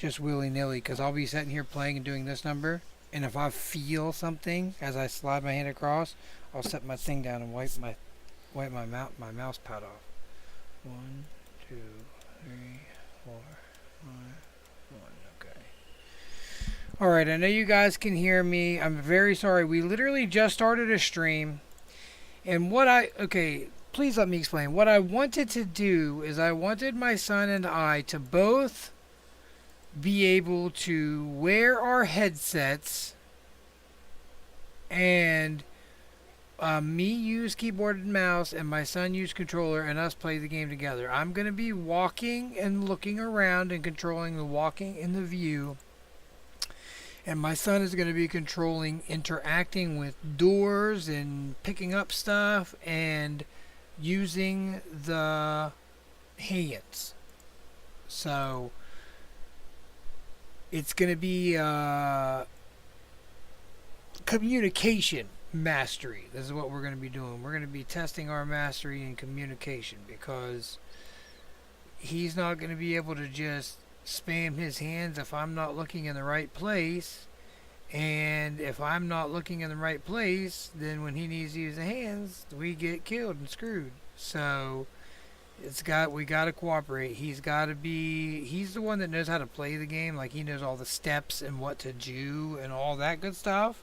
just willy nilly because I'll be sitting here playing and doing this number, and if I feel something as I slide my hand across, I'll set my thing down and wipe my mouse pad off. 1, 2, 3, 4, 5, 1. Okay. All right. I know you guys can hear me. I'm very sorry. We literally just started a stream, and okay. Please let me explain. What I wanted to do is I wanted my son and I to both be able to wear our headsets and me use keyboard and mouse and my son use controller and us play the game together. I'm going to be walking and looking around and controlling the walking in the view. And my son is going to be controlling interacting with doors and picking up stuff and using the hands. So it's going to be communication mastery. This is what we're going to be doing. We're going to be testing our mastery in communication because he's not going to be able to just spam his hands if I'm not looking in the right place. And if I'm not looking in the right place, then when he needs to use the hands, we get killed and screwed. So we got to cooperate. He's the one that knows how to play the game. Like he knows all the steps and what to do and all that good stuff.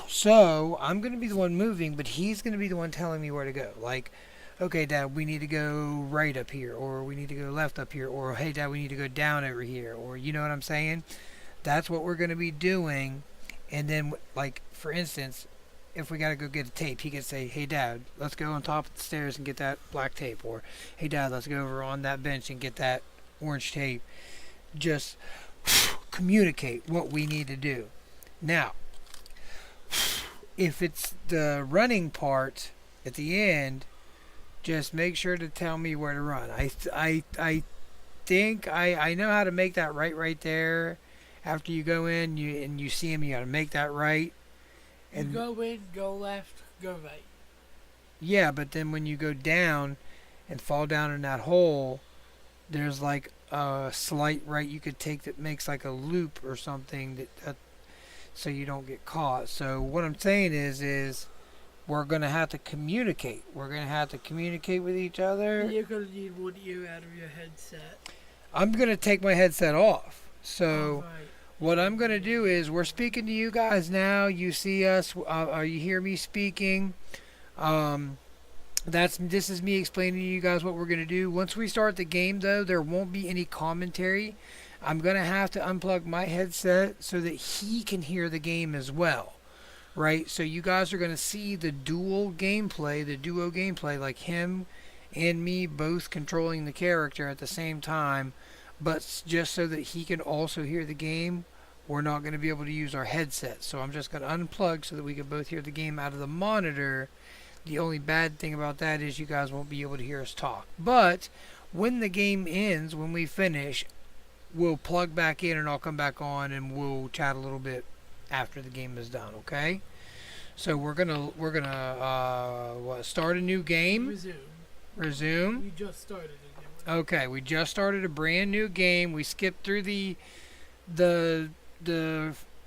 So I'm going to be the one moving, but he's going to be the one telling me where to go. Like, okay, Dad, we need to go right up here, or we need to go left up here, or hey, Dad, we need to go down over here, or you know what I'm saying? That's what we're going to be doing. And then, like, for instance, if we got to go get a tape, he can say, hey, Dad, let's go on top of the stairs and get that black tape. Or, hey, Dad, let's go over on that bench and get that orange tape. Just communicate what we need to do. Now, if it's the running part at the end, just make sure to tell me where to run. I think I know how to make that right there. After you go in and you see him, you got to make that right. And you go in, go left, go right. Yeah, but then when you go down and fall down in that hole, there's like a slight right you could take that makes like a loop or something that so you don't get caught. So what I'm saying is we're gonna have to communicate. We're gonna have to communicate with each other. You're gonna need one ear out of your headset. I'm gonna take my headset off. So what I'm gonna do is we're speaking to you guys now. You see us. You hear me speaking. This is me explaining to you guys what we're gonna do. Once we start the game, though, there won't be any commentary. I'm gonna have to unplug my headset so that he can hear the game as well, right? So you guys are gonna see the duo gameplay, like him and me both controlling the character at the same time, but just so that he can also hear the game. We're not going to be able to use our headset, so I'm just going to unplug so that we can both hear the game out of the monitor. The only bad thing about that is you guys won't be able to hear us talk. But when the game ends, when we finish, we'll plug back in and I'll come back on and we'll chat a little bit after the game is done. Okay? So we're gonna start a new game. Resume. We just started a game. Okay, we just started a brand new game. We skipped through the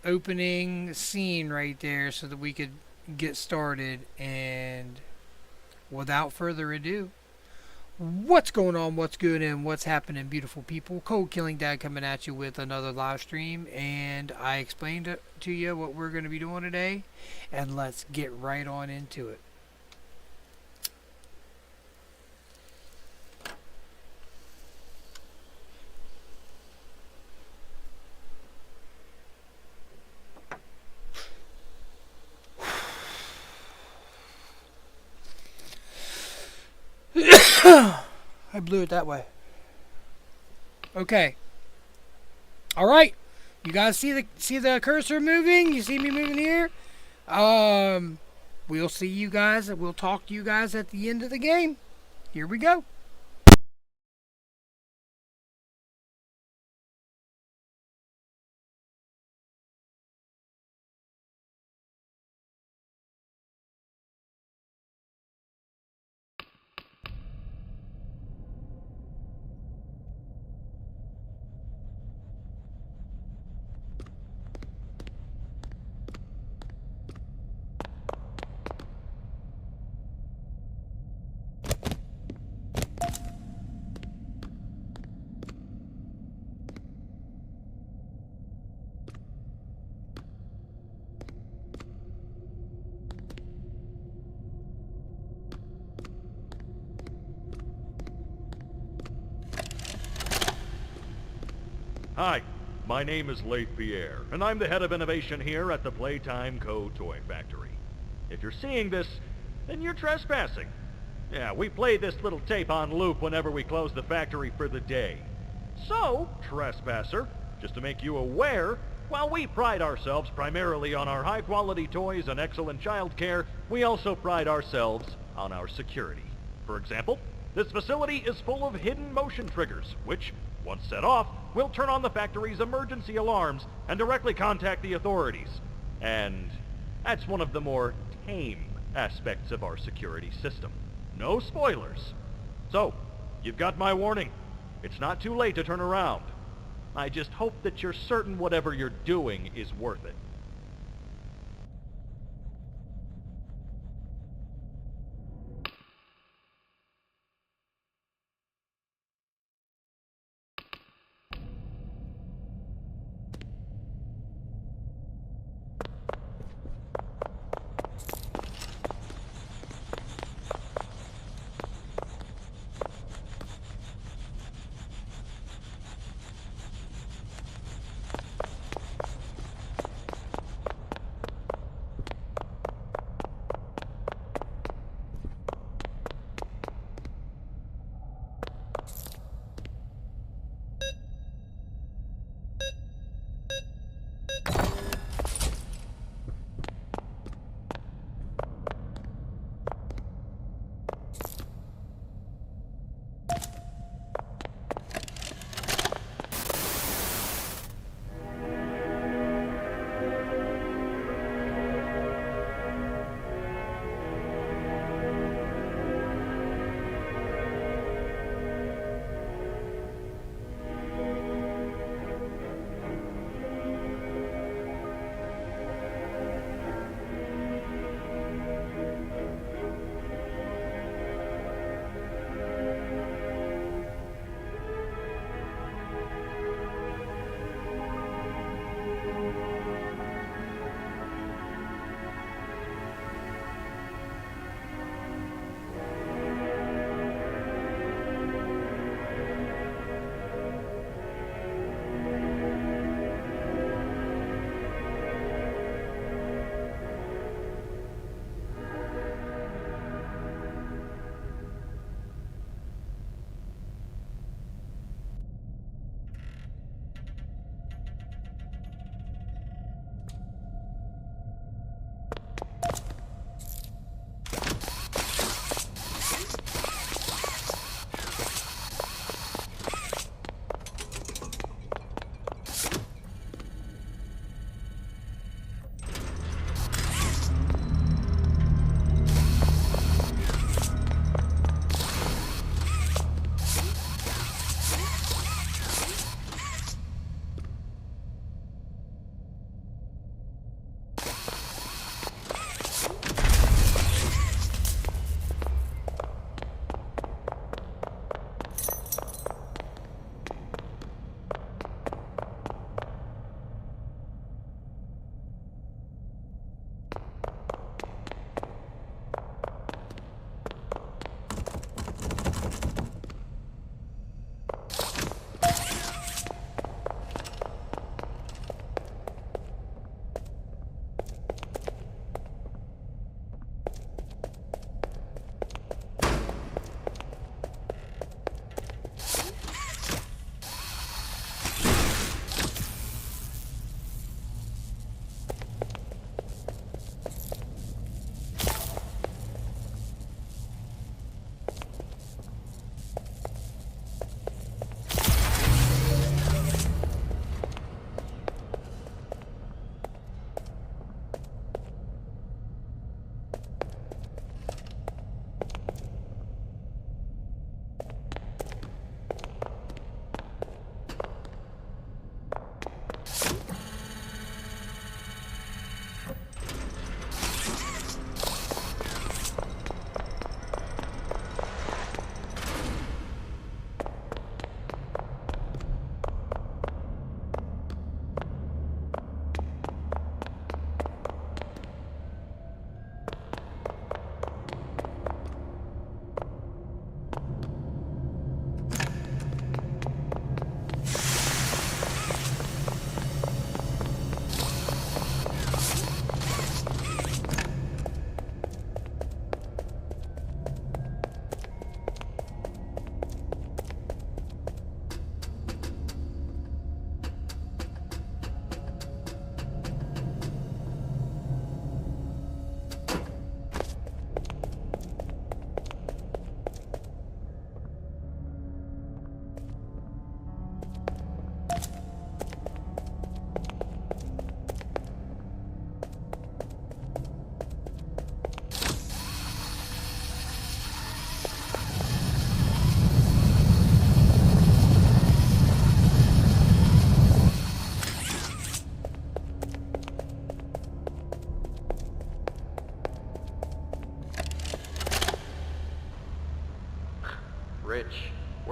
opening scene right there so that we could get started. And without further ado, what's going on, what's good, and what's happening, beautiful people? Cold Killing Dad coming at you with another live stream, and I explained to you what we're going to be doing today, and let's get right on into it. I blew it that way. Okay. All right. You guys see the cursor moving? You see me moving here? We'll see you guys. We'll talk to you guys at the end of the game. Here we go. Hi, my name is Leif Pierre, and I'm the head of innovation here at the Playtime Co. Toy Factory. If you're seeing this, then you're trespassing. Yeah, we play this little tape on loop whenever we close the factory for the day. So, trespasser, just to make you aware, while we pride ourselves primarily on our high-quality toys and excellent child care, we also pride ourselves on our security. For example, this facility is full of hidden motion triggers, which, once set off, will turn on the factory's emergency alarms and directly contact the authorities. And that's one of the more tame aspects of our security system. No spoilers. So, you've got my warning. It's not too late to turn around. I just hope that you're certain whatever you're doing is worth it.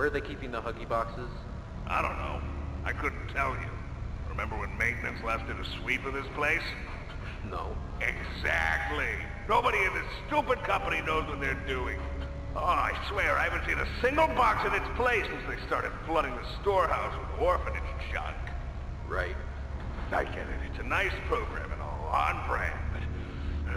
Where are they keeping the Huggy boxes? I don't know. I couldn't tell you. Remember when maintenance left did a sweep of this place? No. Exactly. Nobody in this stupid company knows what they're doing. Oh, I swear, I haven't seen a single box in its place since they started flooding the storehouse with orphanage junk. Right. I get it. It's a nice program and all, on brand, but...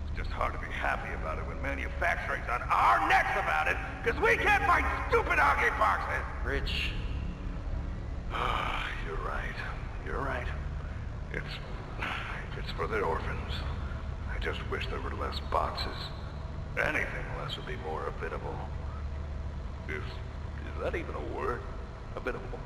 it's just hard to be happy about it when manufacturing's on our necks about it, because we can't find stupid hockey boxes! Rich. You're right. You're right. It's for the orphans. I just wish there were less boxes. Anything less would be more habitable. Is that even a word? Habitable?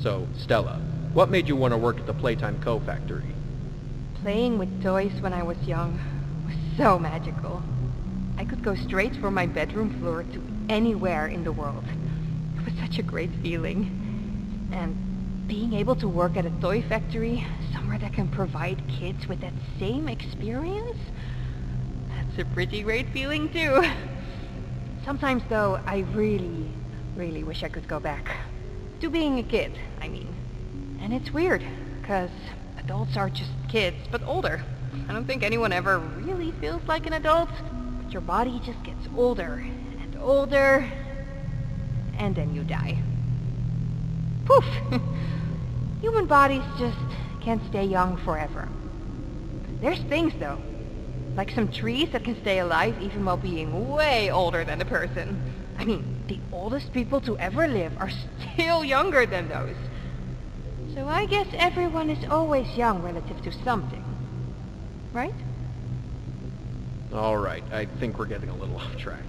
So, Stella, what made you want to work at the Playtime Co. factory? Playing with toys when I was young was so magical. I could go straight from my bedroom floor to anywhere in the world. It was such a great feeling. And being able to work at a toy factory, somewhere that can provide kids with that same experience, that's a pretty great feeling too. Sometimes though, I really, really wish I could go back. To being a kid, I mean. And it's weird, because adults are just kids, but older. I don't think anyone ever really feels like an adult, but your body just gets older and older, and then you die. Poof! Human bodies just can't stay young forever. There's things though, like some trees that can stay alive even while being way older than a person. I mean, the oldest people to ever live are still younger than those. So I guess everyone is always young relative to something. Right? Alright, I think we're getting a little off track.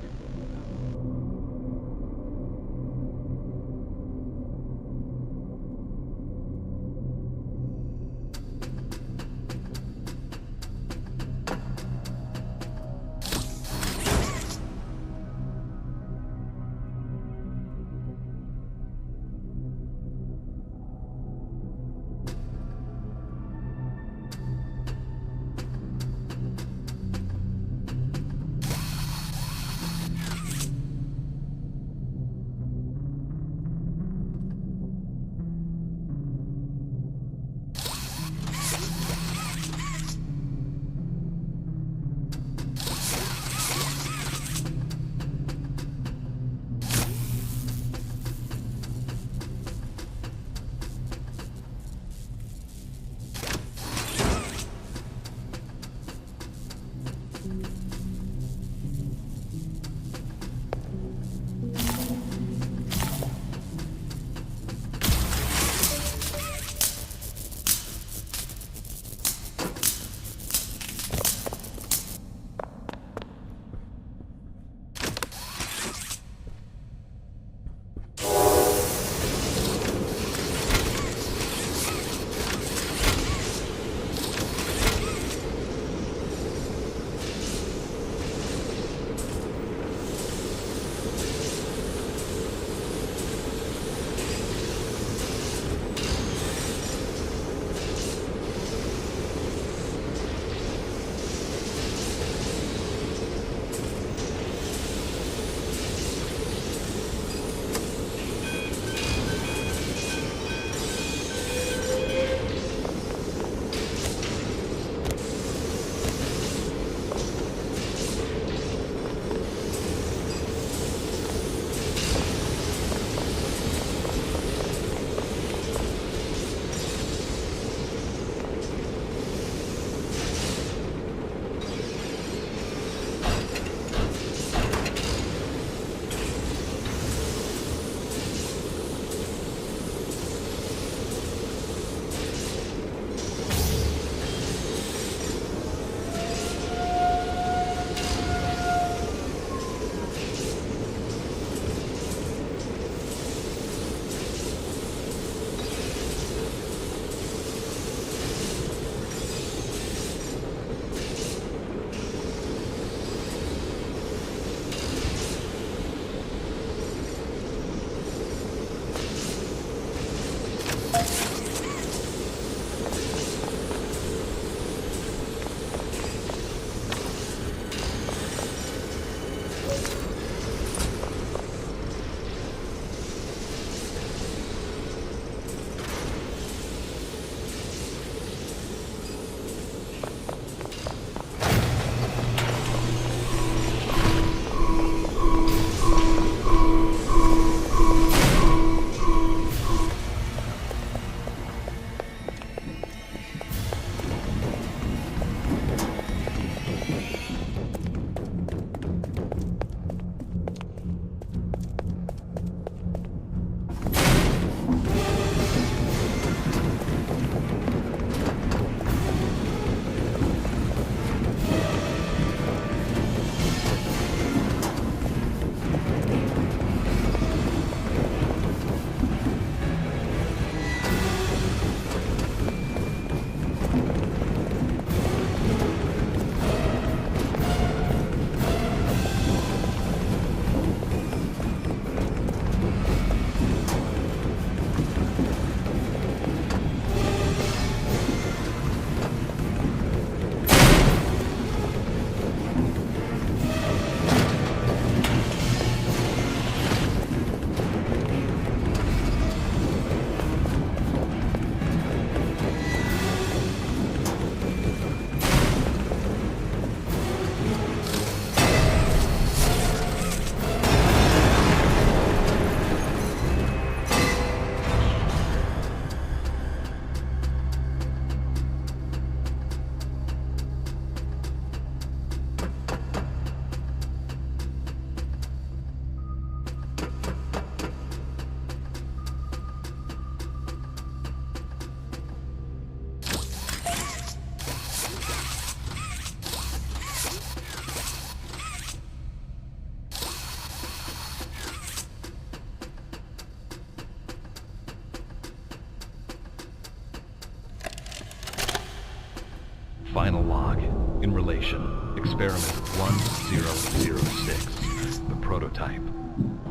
Final log. In relation, experiment 1006, the prototype.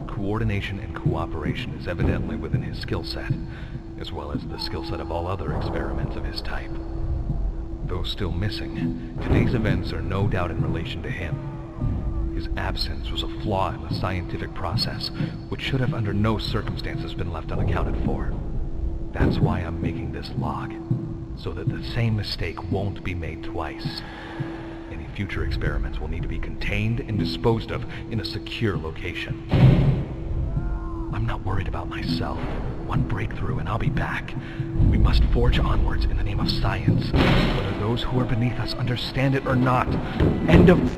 Coordination and cooperation is evidently within his skill set, as well as the skill set of all other experiments of his type. Though still missing, today's events are no doubt in relation to him. His absence was a flaw in the scientific process, which should have under no circumstances been left unaccounted for. That's why I'm making this log, so that the same mistake won't be made twice. Any future experiments will need to be contained and disposed of in a secure location. I'm not worried about myself. One breakthrough and I'll be back. We must forge onwards in the name of science, whether those who are beneath us understand it or not. End of...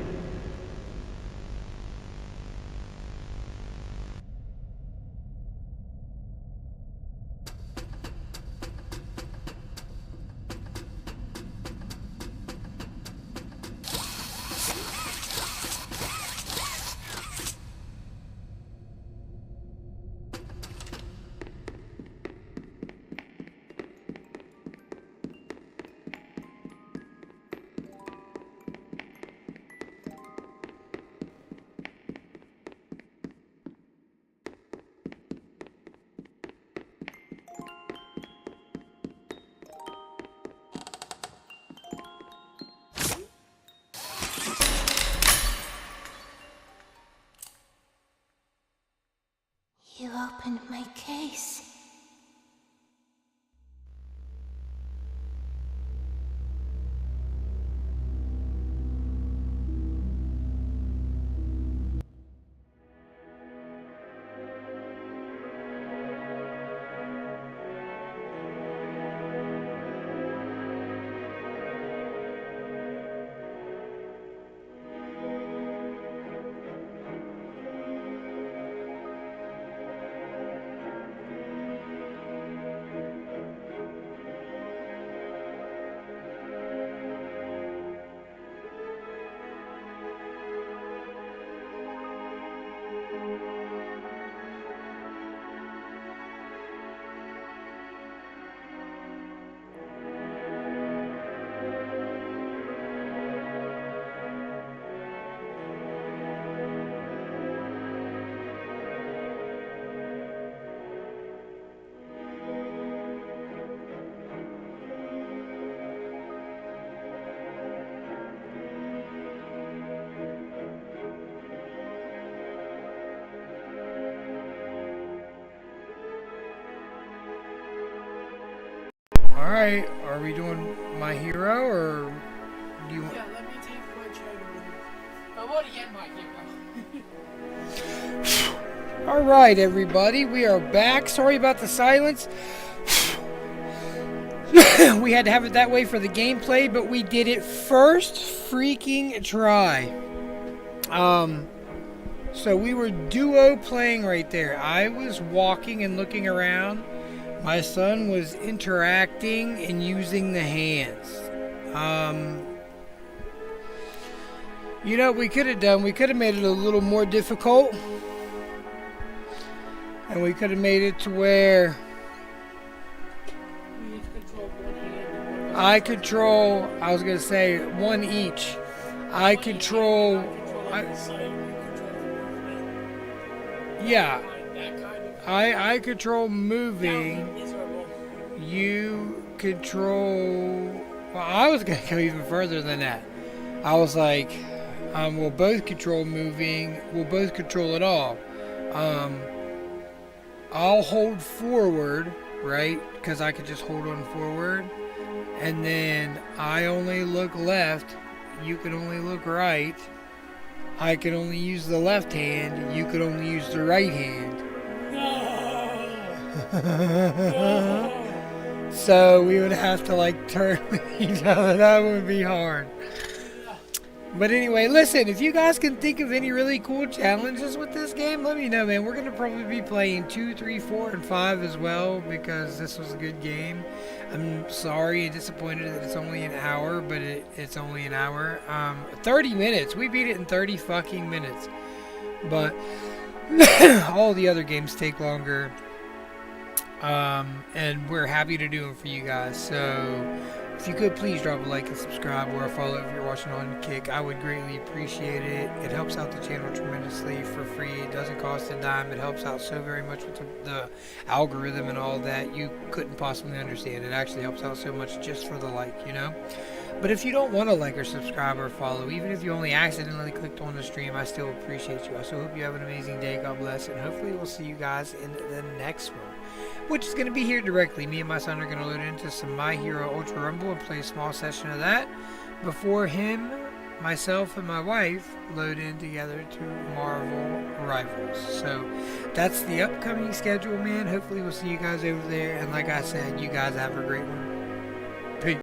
You opened my case. Alright, are we doing my hero, or do you want... Yeah, let me take my channel. I want to get my hero. Alright, everybody, we are back. Sorry about the silence. We had to have it that way for the gameplay, but we did it first freaking try. So we were duo playing right there. I was walking and looking around. My son was interacting and using the hands. You know what we could have done? We could have made it a little more difficult. And we could have made it to where We need to control one hand. I control, I was going to say, one each. I control... Yeah. I control moving. You control... Well, I was going to go even further than that. I was like, we'll both control moving. We'll both control it all. I'll hold forward, right? Because I could just hold on forward. And then I only look left. You can only look right. I can only use the left hand. You could only use the right hand. So we would have to like turn with each other. That would be hard. But anyway, listen, if you guys can think of any really cool challenges with this game, let me know, man. We're going to probably be playing 2, 3, 4, and 5 as well, because this was a good game. I'm sorry and disappointed that it's only an hour, but it's only an hour. 30 minutes. We beat it in 30 fucking minutes. But all the other games take longer. And we're happy to do them for you guys. So if you could please drop a like and subscribe or a follow if you're watching on Kick, I would greatly appreciate it. It helps out the channel tremendously for free. It doesn't cost a dime. It helps out so very much with the algorithm and all that. You couldn't possibly understand. It actually helps out so much just for the like, you know? But if you don't want to like or subscribe or follow, even if you only accidentally clicked on the stream, I still appreciate you. I still hope you have an amazing day. God bless. And hopefully we'll see you guys in the next one, which is going to be here directly. Me and my son are going to load into some My Hero Ultra Rumble and play a small session of that before him, myself, and my wife load in together to Marvel Rivals. So that's the upcoming schedule, man. Hopefully we'll see you guys over there. And like I said, you guys have a great one.